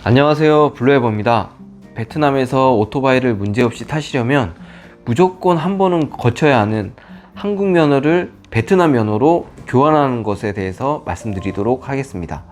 안녕하세요, 블루에버입니다. 베트남에서 오토바이를 문제없이 타시려면 무조건 한 번은 거쳐야 하는 한국 면허를 베트남 면허로 교환하는 것에 대해서 말씀드리도록 하겠습니다.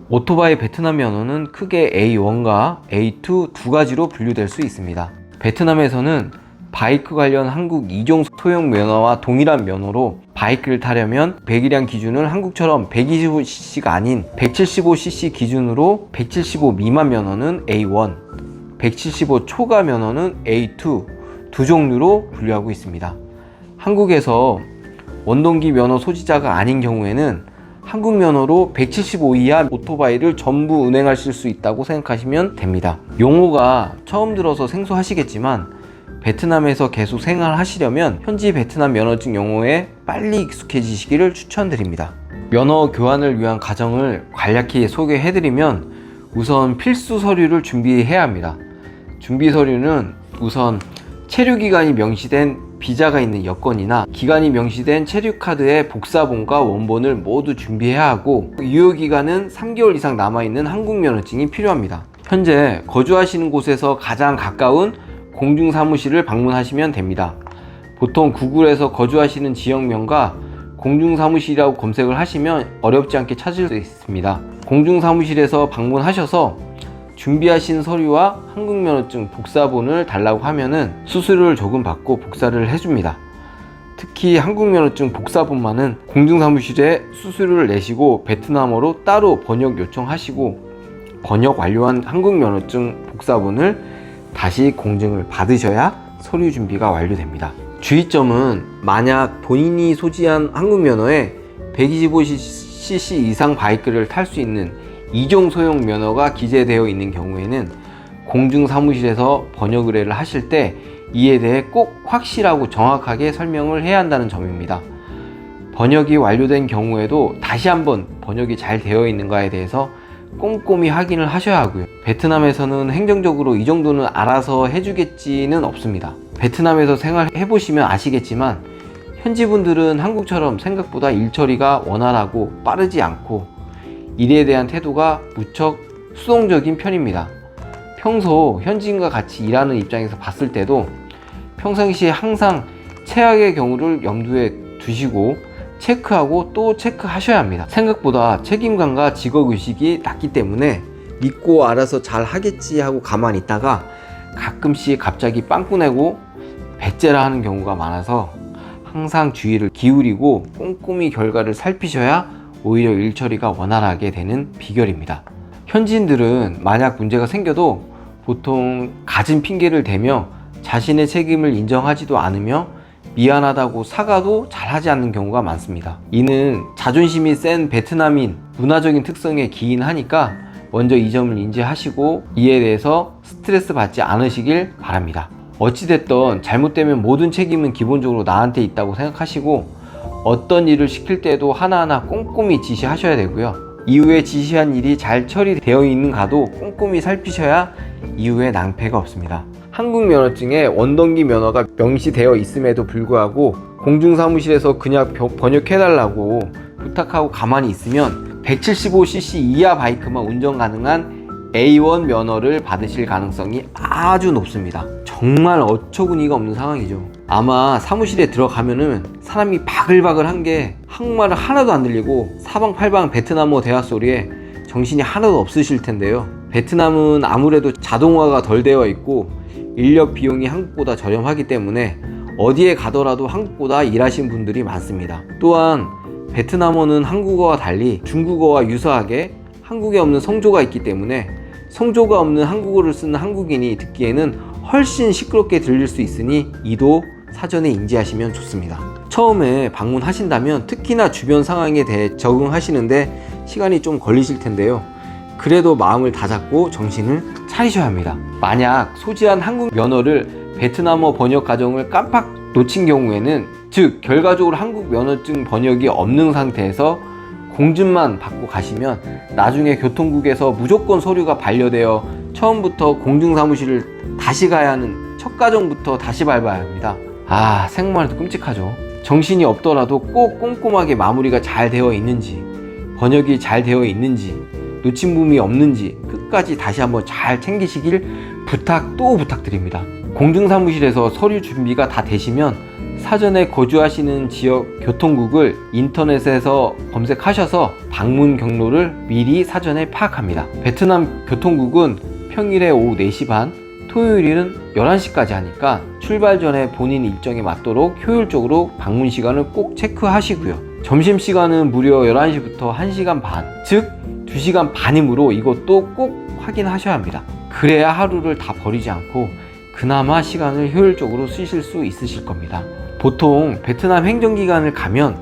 오토바이 베트남 면허는 크게 A1과 A2 두 가지로 분류될 수 있습니다. 베트남에서는 바이크 관련 한국 2종 소형 면허와 동일한 면허로 바이크를 타려면 배기량 기준을 한국처럼 125cc가 아닌 175cc 기준으로 175 미만 면허는 A1, 175 초과 면허는 A2 두 종류로 분류하고 있습니다. 한국에서 원동기 면허 소지자가 아닌 경우에는 한국 면허로 175 이하 오토바이를 전부 운행하실 수 있다고 생각하시면 됩니다. 용어가 처음 들어서 생소하시겠지만 베트남에서 계속 생활하시려면 현지 베트남 면허증 용어에 빨리 익숙해지시기를 추천드립니다. 면허 교환을 위한 과정을 간략히 소개해드리면 우선 필수 서류를 준비해야 합니다. 준비 서류는 우선 체류기간이 명시된 비자가 있는 여권이나 기간이 명시된 체류카드의 복사본과 원본을 모두 준비해야 하고, 유효기간은 3개월 이상 남아있는 한국 면허증이 필요합니다. 현재 거주하시는 곳에서 가장 가까운 공중사무실을 방문하시면 됩니다. 보통 구글에서 거주하시는 지역명과 공중사무실이라고 검색을 하시면 어렵지 않게 찾을 수 있습니다. 공중사무실에서 방문하셔서 준비하신 서류와 한국면허증 복사본을 달라고 하면은 수수료를 조금 받고 복사를 해줍니다. 특히 한국면허증 복사본만은 공중사무실에 수수료를 내시고 베트남어로 따로 번역 요청하시고, 번역 완료한 한국면허증 복사본을 다시 공증을 받으셔야 서류 준비가 완료됩니다. 주의점은 만약 본인이 소지한 한국 면허에 125cc 이상 바이크를 탈 수 있는 2종 소형 면허가 기재되어 있는 경우에는 공중사무실에서 번역 의뢰를 하실 때 이에 대해 꼭 확실하고 정확하게 설명을 해야 한다는 점입니다. 번역이 완료된 경우에도 다시 한번 번역이 잘 되어 있는가에 대해서 꼼꼼히 확인을 하셔야 하고요. 베트남에서는 행정적으로 이 정도는 알아서 해주겠지는 없습니다. 베트남에서 생활해보시면 아시겠지만 현지 분들은 한국처럼 생각보다 일 처리가 원활하고 빠르지 않고 일에 대한 태도가 무척 수동적인 편입니다. 평소 현지인과 같이 일하는 입장에서 봤을 때도 평상시에 항상 최악의 경우를 염두에 두시고 체크하고 또 체크하셔야 합니다. 생각보다 책임감과 직업의식이 낮기 때문에 믿고 알아서 잘 하겠지 하고 가만히 있다가 가끔씩 갑자기 빵꾸 내고 배째라 하는 경우가 많아서 항상 주의를 기울이고 꼼꼼히 결과를 살피셔야 오히려 일 처리가 원활하게 되는 비결입니다. 현지인들은 만약 문제가 생겨도 보통 갖은 핑계를 대며 자신의 책임을 인정하지도 않으며 미안하다고 사과도 잘하지 않는 경우가 많습니다. 이는 자존심이 센 베트남인 문화적인 특성에 기인하니까 먼저 이 점을 인지하시고 이에 대해서 스트레스 받지 않으시길 바랍니다. 어찌됐든 잘못되면 모든 책임은 기본적으로 나한테 있다고 생각하시고 어떤 일을 시킬 때도 하나하나 꼼꼼히 지시하셔야 되고요. 이후에 지시한 일이 잘 처리되어 있는가도 꼼꼼히 살피셔야 이후에 낭패가 없습니다. 한국 면허증에 원동기 면허가 명시되어 있음에도 불구하고 공중사무실에서 그냥 번역해달라고 부탁하고 가만히 있으면 175cc 이하 바이크만 운전 가능한 A1 면허를 받으실 가능성이 아주 높습니다. 정말 어처구니가 없는 상황이죠. 아마 사무실에 들어가면은 사람이 바글바글한 게 한국말을 하나도 안 들리고 사방팔방 베트남어 대화 소리에 정신이 하나도 없으실 텐데요. 베트남은 아무래도 자동화가 덜 되어 있고 인력 비용이 한국보다 저렴하기 때문에 어디에 가더라도 한국보다 일하신 분들이 많습니다. 또한 베트남어는 한국어와 달리 중국어와 유사하게 한국에 없는 성조가 있기 때문에 성조가 없는 한국어를 쓰는 한국인이 듣기에는 훨씬 시끄럽게 들릴 수 있으니 이도 사전에 인지하시면 좋습니다. 처음에 방문하신다면 특히나 주변 상황에 대해 적응하시는데 시간이 좀 걸리실 텐데요. 그래도 마음을 다잡고 정신을 차리셔야 합니다. 만약 소지한 한국 면허를 베트남어 번역 과정을 깜빡 놓친 경우에는, 즉 결과적으로 한국 면허증 번역이 없는 상태에서 공증만 받고 가시면 나중에 교통국에서 무조건 서류가 반려되어 처음부터 공중사무실을 다시 가야 하는 첫 과정부터 다시 밟아야 합니다. 생각만 해도 끔찍하죠. 정신이 없더라도 꼭 꼼꼼하게 마무리가 잘 되어 있는지, 번역이 잘 되어 있는지 놓친 부분이 없는지 끝까지 다시 한번 잘 챙기시길 부탁드립니다. 공중사무실에서 서류 준비가 다 되시면 사전에 거주하시는 지역 교통국을 인터넷에서 검색하셔서 방문 경로를 미리 사전에 파악합니다. 베트남 교통국은 평일에 오후 4시 반, 토요일은 11시까지 하니까 출발 전에 본인 일정에 맞도록 효율적으로 방문 시간을 꼭 체크하시고요. 점심시간은 무려 11시부터 1시간 반, 즉 2시간 반이므로 이것도 꼭 확인하셔야 합니다. 그래야 하루를 다 버리지 않고 그나마 시간을 효율적으로 쓰실 수 있으실 겁니다. 보통 베트남 행정기관을 가면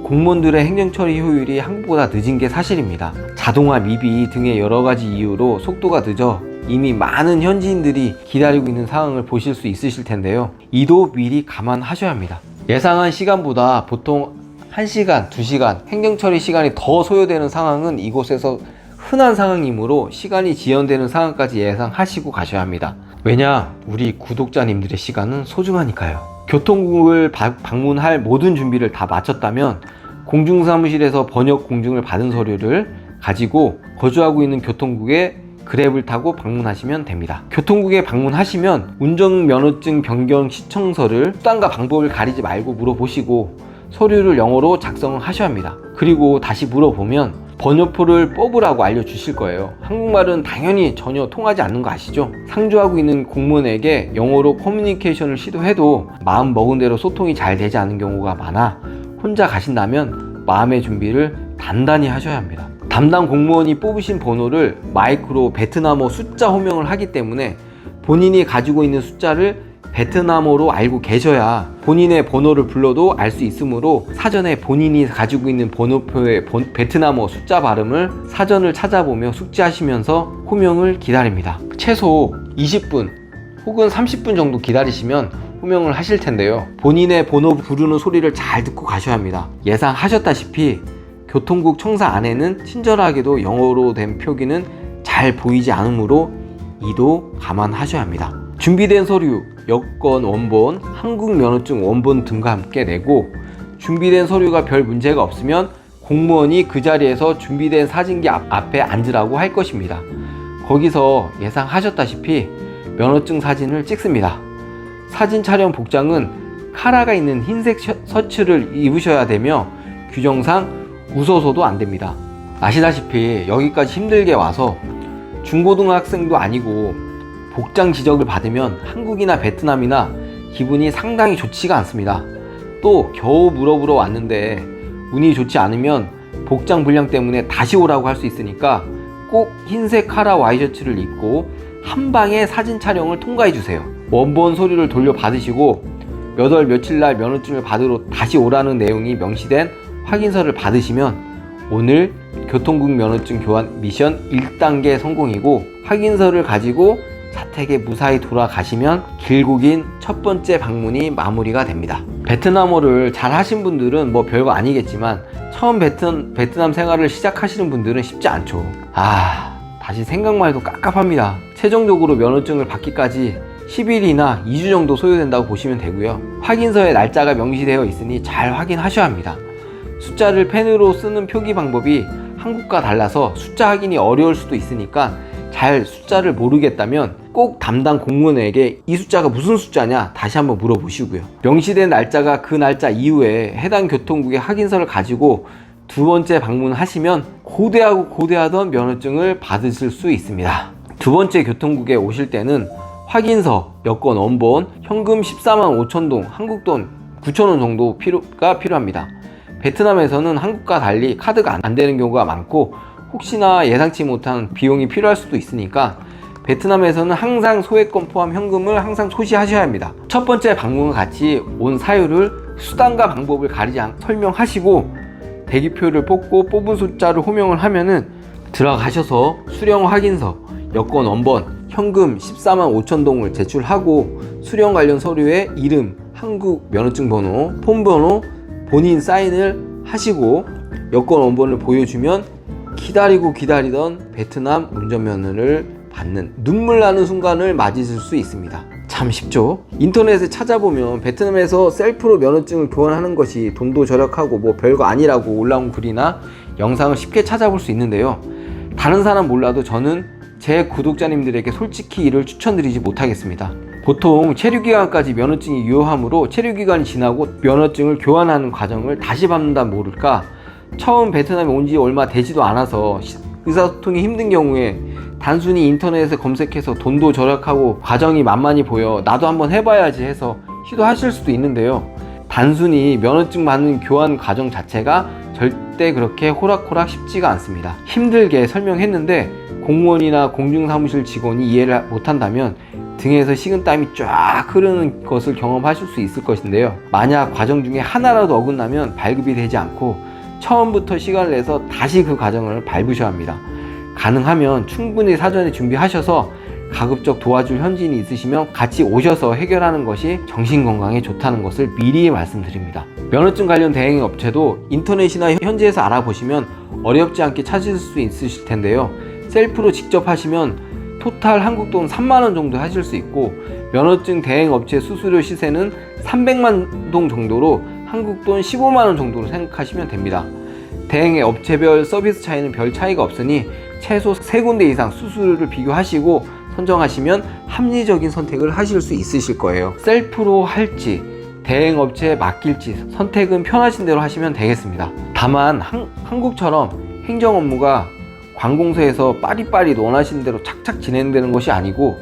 공무원들의 행정처리 효율이 한국보다 늦은 게 사실입니다. 자동화 미비 등의 여러 가지 이유로 속도가 늦어 이미 많은 현지인들이 기다리고 있는 상황을 보실 수 있으실 텐데요. 이도 미리 감안하셔야 합니다. 예상한 시간보다 보통 1시간, 2시간 행정처리 시간이 더 소요되는 상황은 이곳에서 흔한 상황이므로 시간이 지연되는 상황까지 예상하시고 가셔야 합니다. 왜냐? 우리 구독자님들의 시간은 소중하니까요. 교통국을 방문할 모든 준비를 다 마쳤다면 공중사무실에서 번역 공증을 받은 서류를 가지고 거주하고 있는 교통국에 그랩을 타고 방문하시면 됩니다. 교통국에 방문하시면 운전면허증 변경 시청서를 수단과 방법을 가리지 말고 물어보시고 서류를 영어로 작성하셔야 합니다. 그리고 다시 물어보면 번호표를 뽑으라고 알려주실 거예요. 한국말은 당연히 전혀 통하지 않는 거 아시죠? 상주하고 있는 공무원에게 영어로 커뮤니케이션을 시도해도 마음 먹은 대로 소통이 잘 되지 않은 경우가 많아 혼자 가신다면 마음의 준비를 단단히 하셔야 합니다. 담당 공무원이 뽑으신 번호를 마이크로 베트남어 숫자 호명을 하기 때문에 본인이 가지고 있는 숫자를 베트남어로 알고 계셔야 본인의 번호를 불러도 알 수 있으므로 사전에 본인이 가지고 있는 번호표의 베트남어 숫자 발음을 사전을 찾아보며 숙지하시면서 호명을 기다립니다. 최소 20분 혹은 30분 정도 기다리시면 호명을 하실 텐데요. 본인의 번호 부르는 소리를 잘 듣고 가셔야 합니다. 예상하셨다시피 교통국 청사 안에는 친절하게도 영어로 된 표기는 잘 보이지 않으므로 이도 감안하셔야 합니다. 준비된 서류, 여권 원본, 한국 면허증 원본 등과 함께 내고 준비된 서류가 별 문제가 없으면 공무원이 그 자리에서 준비된 사진기 앞에 앉으라고 할 것입니다. 거기서 예상하셨다시피 면허증 사진을 찍습니다. 사진 촬영 복장은 카라가 있는 흰색 셔츠를 입으셔야 되며 규정상 웃어서도 안 됩니다. 아시다시피 여기까지 힘들게 와서 중고등학생도 아니고 복장 지적을 받으면 한국이나 베트남이나 기분이 상당히 좋지가 않습니다. 또 겨우 물어보러 왔는데 운이 좋지 않으면 복장 불량 때문에 다시 오라고 할 수 있으니까 꼭 흰색 카라 와이셔츠를 입고 한 방에 사진 촬영을 통과해 주세요. 원본 서류를 돌려 받으시고 몇 월 며칠 날 면허증을 받으러 다시 오라는 내용이 명시된 확인서를 받으시면 오늘 교통국 면허증 교환 미션 1단계 성공이고 확인서를 가지고 자택에 무사히 돌아가시면 길고 긴 첫 번째 방문이 마무리가 됩니다. 베트남어를 잘 하신 분들은 뭐 별거 아니겠지만 처음 베트남 생활을 시작하시는 분들은 쉽지 않죠. 다시 생각만 해도 깝깝합니다. 최종적으로 면허증을 받기까지 10일이나 2주 정도 소요된다고 보시면 되고요. 확인서에 날짜가 명시되어 있으니 잘 확인하셔야 합니다. 숫자를 펜으로 쓰는 표기 방법이 한국과 달라서 숫자 확인이 어려울 수도 있으니까 잘 숫자를 모르겠다면 꼭 담당 공무원에게 이 숫자가 무슨 숫자냐 다시 한번 물어보시고요. 명시된 날짜가 그 날짜 이후에 해당 교통국의 확인서를 가지고 두 번째 방문하시면 고대하던 면허증을 받으실 수 있습니다. 두 번째 교통국에 오실 때는 확인서, 여권 원본, 현금 14만 5천 동, 한국 돈 9천 원 정도가 필요합니다. 베트남에서는 한국과 달리 카드가 안 되는 경우가 많고 혹시나 예상치 못한 비용이 필요할 수도 있으니까 베트남에서는 항상 소액권 포함 현금을 항상 소지하셔야 합니다. 첫 번째 방문과 같이 온 사유를 수단과 방법을 가리지 않고 설명하시고 대기표를 뽑고 뽑은 숫자를 호명을 하면은 들어가셔서 수령 확인서, 여권 원본, 현금 14만 5천 동을 제출하고 수령 관련 서류에 이름, 한국 면허증 번호, 폰 번호, 본인 사인을 하시고 여권 원본을 보여주면 기다리던 베트남 운전면허를 받는 눈물 나는 순간을 맞으실 수 있습니다. 참 쉽죠? 인터넷에 찾아보면 베트남에서 셀프로 면허증을 교환하는 것이 돈도 절약하고 뭐 별거 아니라고 올라온 글이나 영상을 쉽게 찾아볼 수 있는데요. 다른 사람 몰라도 저는 제 구독자님들에게 솔직히 이를 추천드리지 못하겠습니다. 보통 체류기간까지 면허증이 유효하므로 체류기간이 지나고 면허증을 교환하는 과정을 다시 밟는다 모를까, 처음 베트남에 온 지 얼마 되지도 않아서 의사소통이 힘든 경우에 단순히 인터넷에 검색해서 돈도 절약하고 과정이 만만히 보여 나도 한번 해봐야지 해서 시도하실 수도 있는데요. 단순히 면허증 받는 교환 과정 자체가 절대 그렇게 호락호락 쉽지가 않습니다. 힘들게 설명했는데 공무원이나 공중사무실 직원이 이해를 못한다면 등에서 식은땀이 쫙 흐르는 것을 경험하실 수 있을 것인데요. 만약 과정 중에 하나라도 어긋나면 발급이 되지 않고 처음부터 시간을 내서 다시 그 과정을 밟으셔야 합니다. 가능하면 충분히 사전에 준비하셔서 가급적 도와줄 현지인이 있으시면 같이 오셔서 해결하는 것이 정신건강에 좋다는 것을 미리 말씀드립니다. 면허증 관련 대행 업체도 인터넷이나 현지에서 알아보시면 어렵지 않게 찾으실 수 있으실 텐데요. 셀프로 직접 하시면 토탈 한국돈 3만원 정도 하실 수 있고, 면허증 대행 업체 수수료 시세는 300만 동 정도로 한국돈 15만원 정도로 생각하시면 됩니다. 대행 업체별 서비스 차이는 별 차이가 없으니 최소 3군데 이상 수수료를 비교하시고 선정하시면 합리적인 선택을 하실 수 있으실 거예요. 셀프로 할지 대행 업체에 맡길지 선택은 편하신 대로 하시면 되겠습니다. 다만 한국처럼 행정 업무가 관공서에서 빠릿빠릿 원하시는 대로 착착 진행되는 것이 아니고,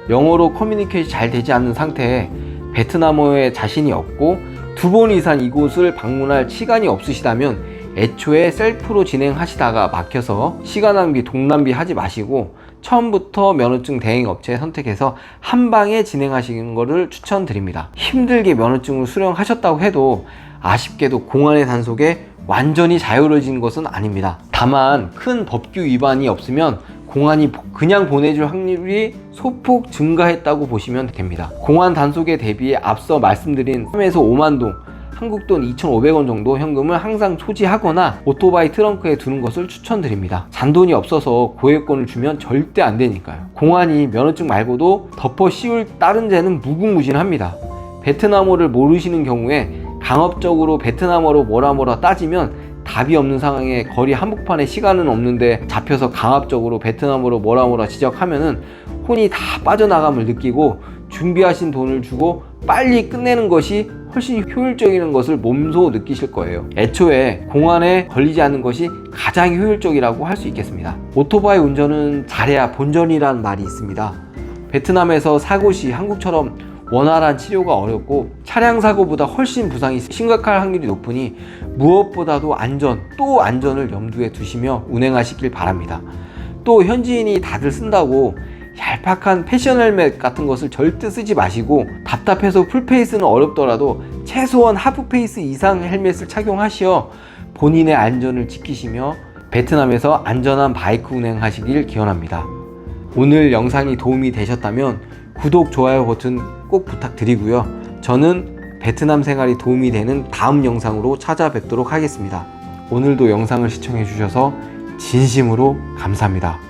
영어로 커뮤니케이션이 잘 되지 않는 상태에 베트남어에 자신이 없고 2번 이상 이곳을 방문할 시간이 없으시다면 애초에 셀프로 진행하시다가 막혀서 시간 낭비, 돈 낭비 하지 마시고 처음부터 면허증 대행 업체 선택해서 한 방에 진행하시는 것을 추천드립니다. 힘들게 면허증을 수령하셨다고 해도 아쉽게도 공안의 단속에 완전히 자유로워진 것은 아닙니다. 다만 큰 법규 위반이 없으면 공안이 그냥 보내줄 확률이 소폭 증가했다고 보시면 됩니다. 공안 단속에 대비해 앞서 말씀드린 3에서 5만 동, 한국돈 2,500원 정도 현금을 항상 소지하거나 오토바이 트렁크에 두는 것을 추천드립니다. 잔돈이 없어서 고액권을 주면 절대 안 되니까요. 공안이 면허증 말고도 덮어 씌울 다른 죄는 무궁무진합니다. 베트남어를 모르시는 경우에 강압적으로 베트남어로 뭐라 따지면 답이 없는 상황에 거리 한복판에 시간은 없는데 잡혀서 강압적으로 베트남어로 뭐라 지적하면은 혼이 다 빠져나감을 느끼고 준비하신 돈을 주고 빨리 끝내는 것이 훨씬 효율적인 것을 몸소 느끼실 거예요. 애초에 공안에 걸리지 않는 것이 가장 효율적이라고 할 수 있겠습니다. 오토바이 운전은 잘해야 본전이라는 말이 있습니다. 베트남에서 사고 시 한국처럼 원활한 치료가 어렵고 차량 사고보다 훨씬 부상이 심각할 확률이 높으니 무엇보다도 안전을 염두에 두시며 운행하시길 바랍니다. 또 현지인이 다들 쓴다고 얄팍한 패션 헬멧 같은 것을 절대 쓰지 마시고, 답답해서 풀페이스는 어렵더라도 최소한 하프페이스 이상 헬멧을 착용하시어 본인의 안전을 지키시며 베트남에서 안전한 바이크 운행하시길 기원합니다. 오늘 영상이 도움이 되셨다면 구독, 좋아요 버튼 꼭 부탁드리고요. 저는 베트남 생활이 도움이 되는 다음 영상으로 찾아뵙도록 하겠습니다. 오늘도 영상을 시청해 주셔서 진심으로 감사합니다.